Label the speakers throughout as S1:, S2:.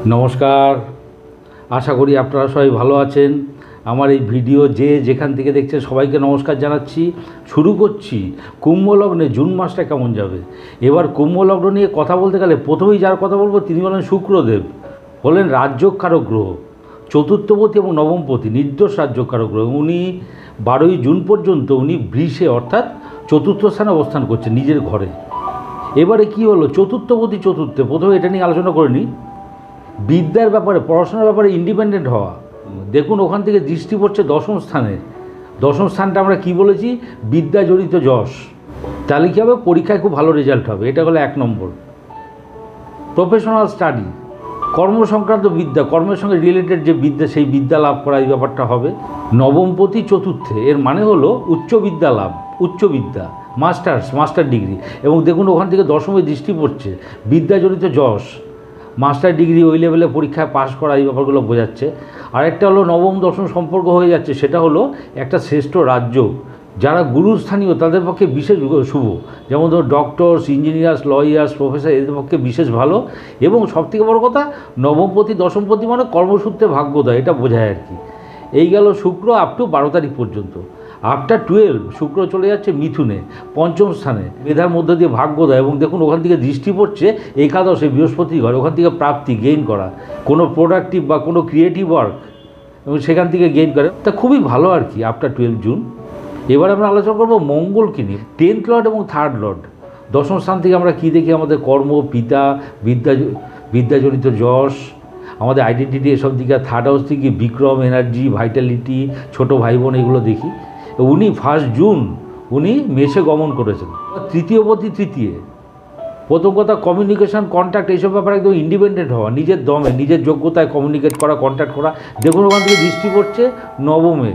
S1: নমস্কার, আশা করি আপনারা সবাই ভালো আছেন। আমার এই ভিডিও যে যেখান থেকে দেখছেন সবাইকে নমস্কার জানাচ্ছি। শুরু করছি কুম্ভলগ্নে জুন মাসটা কেমন যাবে। এবার কুম্ভলগ্ন নিয়ে কথা বলতে গেলে প্রথমেই যার কথা বলবো তিনি হলেন শুক্রদেব, হলেন রাজ্যকারক গ্রহ, চতুর্থপতি এবং নবমপতি, নির্দোষ রাজ্যকারক গ্রহ। উনি 12ই জুন পর্যন্ত উনি বৃষে অর্থাৎ চতুর্থ স্থানে অবস্থান করছেন নিজের ঘরে। এবারে কি হলো, চতুর্থপতি চতুর্থে, প্রথমে এটা নিয়ে আলোচনা করে নিই। বিদ্যার ব্যাপারে, পড়াশোনার ব্যাপারে ইন্ডিপেন্ডেন্ট হওয়া। দেখুন ওখান থেকে দৃষ্টি পড়ছে দশম স্থানে। দশম স্থানটা আমরা কি বলেছি, বিদ্যা জড়িত যশ। তাহলে কী হবে, পরীক্ষায় খুব ভালো রেজাল্ট হবে। এটা হলো 1 নম্বর। প্রফেশনাল স্টাডি, কর্ম সংক্রান্ত বিদ্যা, কর্মের সঙ্গে রিলেটেড যে বিদ্যা, সেই বিদ্যা লাভ করা, এই ব্যাপারটা হবে। নবমপতি চতুর্থে, এর মানে হলো উচ্চ বিদ্যা লাভ, উচ্চ বিদ্যা, মাস্টার ডিগ্রি। এবং দেখুন ওখান থেকে দশমে দৃষ্টি পড়ছে, বিদ্যা জড়িত যশ, মাস্টার ডিগ্রি, ওই লেভেলে পরীক্ষায় পাশ করা, এই ব্যাপারগুলো বোঝাচ্ছে। আরেকটা হলো নবম দশম সম্পর্ক হয়ে যাচ্ছে, সেটা হলো একটা শ্রেষ্ঠ রাজ্য। যারা গুরুস্থানীয় তাদের পক্ষে বিশেষ শুভ, যেমন ধরো ডক্টরস, ইঞ্জিনিয়ার্স, লয়ার্স, প্রফেসর, এদের পক্ষে বিশেষ ভালো। এবং সবথেকে বড় কথা, নবমপতি দশমপতি মানে কর্মসূত্রে ভাগ্যোদয়, এটা বোঝায় আর কি। এই গেল শুক্র আপ টু 12 তারিখ পর্যন্ত। আফটার 12 শুক্র চলে যাচ্ছে মিথুনে, পঞ্চম স্থানে, মেধার মধ্যে দিয়ে ভাগ্যোদয়। এবং দেখুন ওখান থেকে দৃষ্টি পড়ছে একাদশে, বৃহস্পতি ঘর, ওখান থেকে প্রাপ্তি, গেইন করা, কোনো প্রোডাক্টিভ বা কোনো ক্রিয়েটিভ ওয়ার্ক, এবং সেখান থেকে গেইন করে, তা খুবই ভালো আর কি আফটার 12 জুন। এবার আমরা আলোচনা করবো মঙ্গলকে নিয়ে। 10th লর্ড এবং 3rd লর্ড, দশম স্থান থেকে আমরা কী দেখি, আমাদের কর্ম, পিতা, বিদ্যাজনিত যশ, আমাদের আইডেন্টিটি, এসব দিকে। 3rd হাউস থেকে বিক্রম, এনার্জি, ভাইটালিটি, ছোটো ভাই বোন, এগুলো দেখি। উনি 1 জুন উনি মেষে গমন করেছেন। তৃতীয়পতি তৃতীয়, প্রথম কথা কমিউনিকেশান, কন্ট্যাক্ট, এইসব ব্যাপারে একদম ইন্ডিপেন্ডেন্ট হওয়া, নিজের দমে, নিজের যোগ্যতায় কমিউনিকেট করা, কন্ট্যাক্ট করা। দেখুন ওখান থেকে দৃষ্টি পড়ছে নবমে,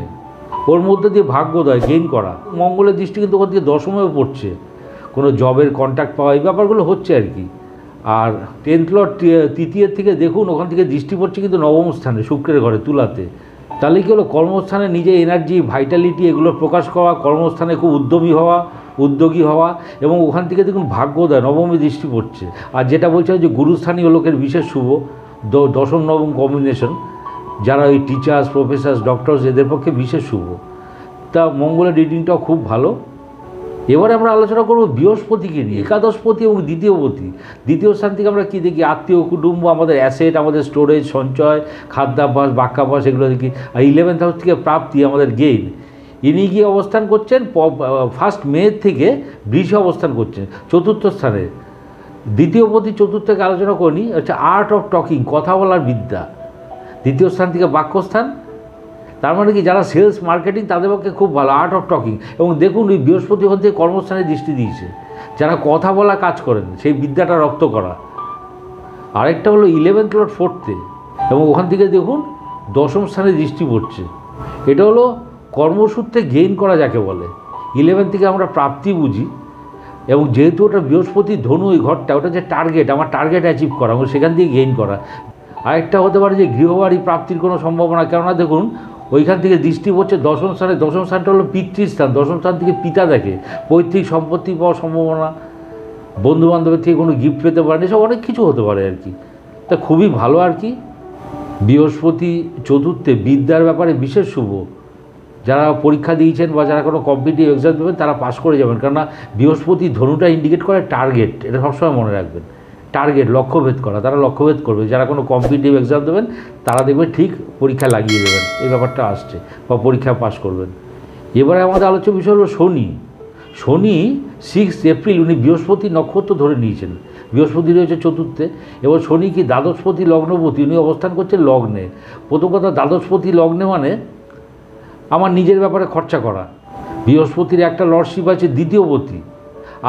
S1: ওর মধ্যে দিয়ে ভাগ্যোদয়, গেইন করা। মঙ্গলের দৃষ্টি কিন্তু ওখান থেকে দশমেও পড়ছে, কোনো জবের কন্ট্যাক্ট পাওয়া, এই ব্যাপারগুলো হচ্ছে আর কি। আর 10th লর্ড তৃতীয়ের থেকে দেখুন ওখান থেকে দৃষ্টি পড়ছে কিন্তু নবম স্থানে, শুক্রের ঘরে, তুলাতে। তাহলে কী হলো, কর্মস্থানে নিজের এনার্জি, ভাইটালিটি, এগুলো প্রকাশ করা, কর্মস্থানে খুব উদ্যোগী হওয়া। এবং ওখান থেকে দেখুন ভাগ্যোদয়, নবমী দৃষ্টি পড়ছে। আর যেটা বলছিলাম যে গুরুস্থানীয় লোকের বিশেষ শুভ, দশম নবম কম্বিনেশন, যারা ওই টিচার্স, প্রফেসর্স, ডক্টরস, এদের পক্ষে বিশেষ শুভ। তা মঙ্গলের রিডিংটাও খুব ভালো। এবারে আমরা আলোচনা করব বৃহস্পতিকে নিয়ে। একাদশপতি এবং দ্বিতীয়পতি, দ্বিতীয় স্থান থেকে আমরা কী দেখি, আত্মীয় কুটুম্ব, আমাদের অ্যাসেট, আমাদের স্টোরেজ, সঞ্চয়, খাদ্যাভ্যাস, বাক্যাভ্যাস, এগুলো দেখি। আর 11th হাউস থেকে প্রাপ্তি, আমাদের গেইন। ইনি গিয়ে অবস্থান করছেন 1 মে থেকে বৃষে অবস্থান করছেন, চতুর্থ স্থানে। দ্বিতীয়পতি চতুর্থ থেকে আলোচনা করিনি, হচ্ছে আর্ট অফ টকিং, কথা বলার বিদ্যা। দ্বিতীয় স্থান থেকে বাক্যস্থান, তার মানে কি যারা সেলস, মার্কেটিং, তাদের পক্ষে খুব ভালো, আর্ট অফ টকিং। এবং দেখুন ওই বৃহস্পতি ওখান থেকে কর্মস্থানে দৃষ্টি দিয়েছে, যারা কথা বলা কাজ করেন, সেই বিদ্যাটা রপ্ত করা। আরেকটা হলো 11th লর্ড 4th, এবং ওখান থেকে দেখুন দশম স্থানে দৃষ্টি পড়ছে। এটা হলো কর্মসূত্রে গেইন করা, যাকে বলে। 11 থেকে আমরা প্রাপ্তি বুঝি, এবং যেহেতু ওটা বৃহস্পতি ধনু, ওই ঘরটা, ওটা যে টার্গেট, আমার টার্গেট অ্যাচিভ করা, এবং সেখান থেকে গেইন করা। আরেকটা হতে পারে যে গৃহবাড়ি প্রাপ্তির কোনো সম্ভাবনা, কেননা দেখুন ওইখান থেকে দৃষ্টি পড়ছে দশম স্থানে। দশম স্থানটা হলো পিতৃস্থান, দশম স্থান থেকে পিতা দেখে, পৈতৃক সম্পত্তি পাওয়ার সম্ভাবনা, বন্ধুবান্ধবের থেকে কোনো গিফট পেতে পারেন, এসব অনেক কিছু হতে পারে আর কি। তা খুবই ভালো আর কি। বৃহস্পতি চতুর্থে, বিদ্যার ব্যাপারে বিশেষ শুভ। যারা পরীক্ষা দিয়েছেন বা যারা কোনো কম্পিটিটিভ এক্সাম দেবেন, তারা পাশ করে যাবেন, কেননা বৃহস্পতি ধনুটা ইন্ডিকেট করে টার্গেট, এটা সবসময় মনে রাখবেন। টার্গেট, লক্ষ্যভেদ করা, তারা লক্ষ্যভেদ করবে। যারা কোনো কম্পিটিটিভ এক্সাম দেবেন তারা দেখবেন ঠিক পরীক্ষা লাগিয়ে দেবেন, এই ব্যাপারটা আসছে, বা পরীক্ষায় পাশ করবেন। এবারে আমাদের আলোচ্য বিষয় হলো শনি। 6 এপ্রিল উনি বৃহস্পতি নক্ষত্র ধরে নিয়েছেন, বৃহস্পতি রয়েছে চতুর্থে। এবার শনি কি দ্বাদশপতি লগ্নপতি, উনি অবস্থান করছেন লগ্নে। প্রথম কথা, দ্বাদশপতি লগ্নে মানে আমার নিজের ব্যাপারে খরচা করা। বৃহস্পতির একটা লর্ডশিপ আছে দ্বিতীয়পতি,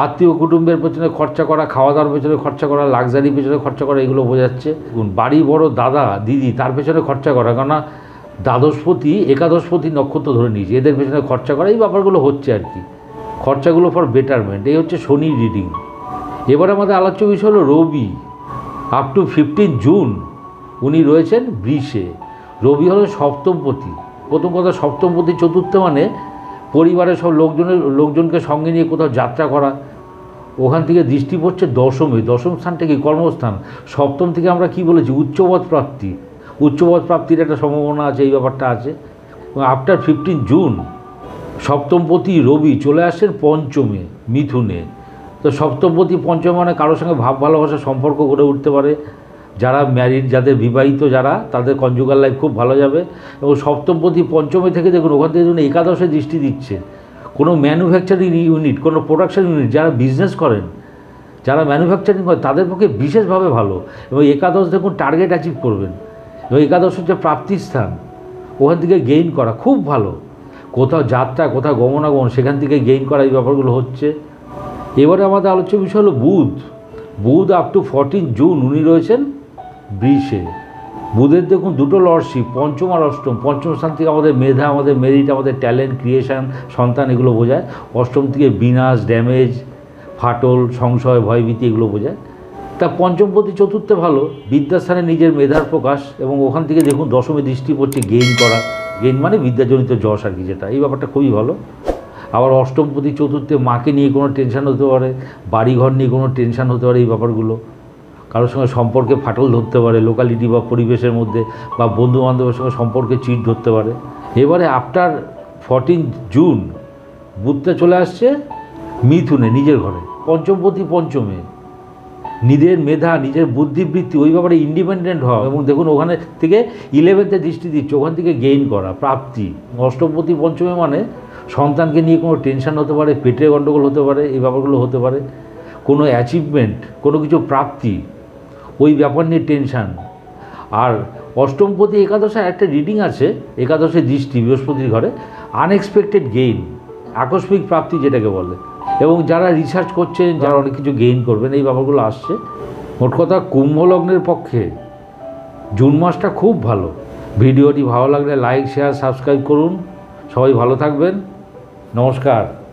S1: আত্মীয় কুটুম্বের পেছনে খরচা করা, খাওয়া দাওয়ার পেছনে খরচা করা, লাক্সারি পেছনে খরচা করা, এগুলো বোঝাচ্ছে। বাড়ি বড় দাদা দিদি, তার পেছনে খরচা করা, কেননা দ্বাদশপতি একাদশপতি নক্ষত্র ধরে নিয়েছে, এদের পেছনে খরচা করা, এই ব্যাপারগুলো হচ্ছে আর কি। খরচাগুলো ফর বেটারমেন্ট, এই হচ্ছে শনি রিডিং। এবার আমাদের আলোচ্য বিষয় হলো রবি। আপ টু 15 জুন উনি রয়েছেন বৃষে। রবি হলো সপ্তমপতি। প্রথম কথা, সপ্তমপতি চতুর্থ মানে পরিবারের সব লোকজনকে সঙ্গে নিয়ে কোথাও যাত্রা করা, ওখান থেকে দৃষ্টি পড়ছে দশমে। দশম স্থানটা কি কর্মস্থান। সপ্তম থেকে আমরা কি বলেছি উচ্চপদ প্রাপ্তি, উচ্চপদ প্রাপ্তির একটা সম্ভাবনা আছে, এই ব্যাপারটা আছে। এবং আফটার 15 জুন সপ্তমপতি রবি চলে আসছেন পঞ্চমে মিথুনে। তো সপ্তমপতি পঞ্চমে মানে কারোর সঙ্গে ভাব ভালোবাসার সম্পর্ক গড়ে উঠতে পারে। যারা ম্যারিড, যাদের বিবাহিত যারা, তাদের কনজুগাল লাইফ খুব ভালো যাবে। এবং সপ্তমপতি পঞ্চমে থেকে দেখুন ওখান থেকে দেখুন একাদশে দৃষ্টি দিচ্ছে। কোনো ম্যানুফ্যাকচারিং ইউনিট, কোনো প্রোডাকশন ইউনিট, যারা বিজনেস করেন, যারা ম্যানুফ্যাকচারিং করে, তাদের পক্ষে বিশেষভাবে ভালো। এবং একাদশ দেখুন টার্গেট অ্যাচিভ করবেন। এবং একাদশ হচ্ছে প্রাপ্তির স্থান, ওখান থেকে গেইন করা খুব ভালো। কোথাও যাত্রা, কোথাও গমনাগমন, সেখান থেকে গেইন করা, এই ব্যাপারগুলো হচ্ছে। এবারে আমাদের আলোচ্য বিষয় হলো বুধ। বুধ আপ টু 14 জুন উনি রয়েছেন বৃষে। বুধের দেখুন দুটো লর্ডশিপ, পঞ্চম আর অষ্টম। পঞ্চম স্থান থেকে আমাদের মেধা, আমাদের মেরিট, আমাদের ট্যালেন্ট, ক্রিয়েশন, সন্তান, এগুলো বোঝায়। অষ্টম থেকে বিনাশ, ড্যামেজ, ফাটল, সংশয়, ভয়ভীতি, এগুলো বোঝায়। তা পঞ্চমপতি চতুর্থে ভালো, বিদ্যাস্থানে নিজের মেধার প্রকাশ। এবং ওখান থেকে দেখুন দশমে দৃষ্টি পড়ছে গেইন করা। গেইন মানে বিদ্যাজনিত যশ আর কি, যেটা, এই ব্যাপারটা খুবই ভালো। আবার অষ্টমপতি চতুর্থে মাকে নিয়ে কোনো টেনশান হতে পারে, বাড়িঘর নিয়ে কোনো টেনশান হতে পারে, এই ব্যাপারগুলো। কারোর সঙ্গে সম্পর্কে ফাটল ধরতে পারে, লোকালিটি বা পরিবেশের মধ্যে, বা বন্ধুবান্ধবের সঙ্গে সম্পর্কে চিট ধরতে পারে। এবারে আফটার 14 জুন বুধটা চলে আসছে মিথুনে, নিজের ঘরে। পঞ্চমপতি পঞ্চমে, নিজের মেধা, নিজের বুদ্ধিবৃত্তি, ওই ব্যাপারে ইন্ডিপেন্ডেন্ট হওয়া। এবং দেখুন ওখানে থেকে 11তে দৃষ্টি দিচ্ছে, ওখান থেকে গেইন করা, প্রাপ্তি। অষ্টমপতি পঞ্চমে মানে সন্তানকে নিয়ে কোনো টেনশান হতে পারে, পেটের গণ্ডগোল হতে পারে, এই ব্যাপারগুলো হতে পারে। কোনো অ্যাচিভমেন্ট, কোনো কিছু প্রাপ্তি, ওই ব্যাপার নিয়ে টেনশান। আর অষ্টমপতি একাদশে একটা রিডিং আছে, একাদশে দৃষ্টি বৃহস্পতির ঘরে, আনএক্সপেক্টেড গেইন, আকস্মিক প্রাপ্তি যেটাকে বলে। এবং যারা রিসার্চ করছেন, যারা অনেক কিছু গেইন করবেন, এই ব্যাপারগুলো আসছে। মোট কথা কুম্ভ লগ্নের পক্ষে জুন মাসটা খুব ভালো। ভিডিওটি ভালো লাগলে লাইক, শেয়ার, সাবস্ক্রাইব করুন। সবাই ভালো থাকবেন। নমস্কার।